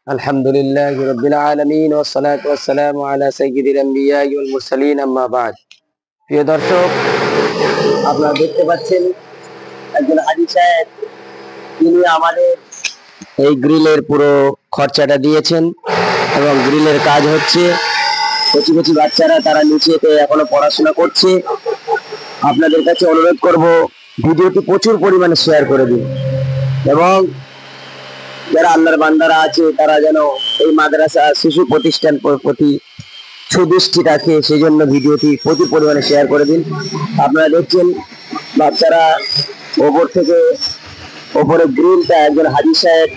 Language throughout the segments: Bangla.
আলহামদুলিল্লাহি রাব্বিল আলামিন ওয়াস সালাতু ওয়াস সালামু আলা সাইয়্যিদিল আমবিয়া ওয়াল মুরসালিন আম্মা বা'দ। প্রিয় দর্শক, আপনারা দেখতে পাচ্ছেন একজন হাজী সাহেব, তিনি আমাদের এই গ্রিলের পুরো খরচাটা দিয়েছেন এবং গ্রিলের কাজ হচ্ছে। কচি কচি বাচ্চারা তারা নিচেতে এখনো পড়াশোনা করছে। আপনাদের কাছে অনুরোধ করব, ভিডিওটি প্রচুর পরিমাণে শেয়ার করে দিন এবং যারা আল্লাহর বান্দারা আছে তারা যেন এই মাদ্রাসা শিশু প্রতিষ্ঠান প্রতি সুদৃষ্টি রাখে, সেই জন্য ভিডিওটি প্রচুর পরিমাণে শেয়ার করে দিন। আপনারা দেখছেন বাচ্চারা ওপর থেকে, ওপরে গ্রিলটা একজন হাজী সাহেব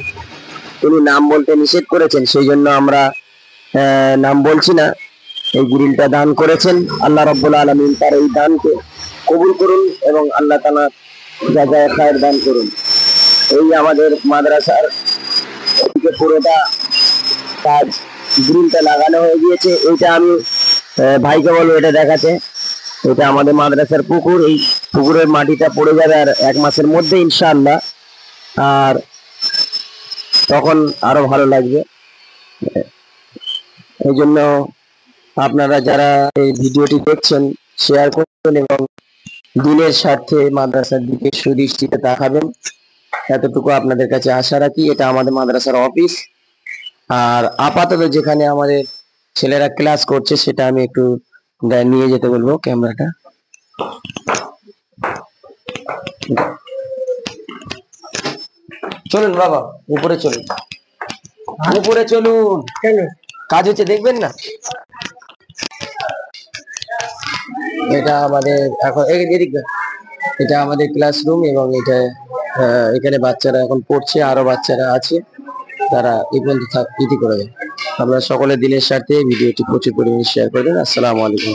তিনি নাম বলতে নিষেধ করেছেন, সেই জন্য আমরা নাম বলছি না। এই গ্রিলটা দান করেছেন, আল্লাহ রাব্বুল আলামিন তার এই দানকে কবুল করুন এবং আল্লাহ তাআলা জাযায়ে খায়ের দান করুন। এই আমাদের মাদ্রাসার পুরোটা কাজ, গ্রিলটা লাগানো হয়ে গিয়েছে। এইটা আমি ভাইকে বলবো এটা দেখাতে। এটা আমাদের মাদ্রাসার পুকুর, এই পুকুরের মাটিটা পড়ে যাবে আর 1 মাসের মধ্যে ইনশাআল্লাহ, আর তখন আরো ভালো লাগবে। এই জন্য আপনারা যারা এই ভিডিওটি দেখছেন শেয়ার করবেন এবং দিনের স্বার্থে মাদ্রাসার দিকে সুদৃষ্টিতে তাকাবেন, এতটুকু আপনাদের কাছে আশা রাখি। এটা আমাদের মাদ্রাসার অফিস, আর আপাতত যেখানে আমাদের ছেলেরা ক্লাস করছে সেটা আমি একটু নিয়ে যেতে বলবো ক্যামেরাটা। চলুন বাবা, উপরে চলুন, উপরে চলুন, কাজ হচ্ছে দেখবেন না। এটা আমাদের এখন এটা আমাদের ক্লাসরুম এবং এটা এখানে বাচ্চারা এখন পড়ছে, আরো বাচ্চারা আছে তারা এই পর্যন্ত ইতি করে দেয়। আপনারা সকলের দিনের স্বার্থে ভিডিওটি প্রচুর পরিমাণে শেয়ার করবেন। আসসালামু আলাইকুম।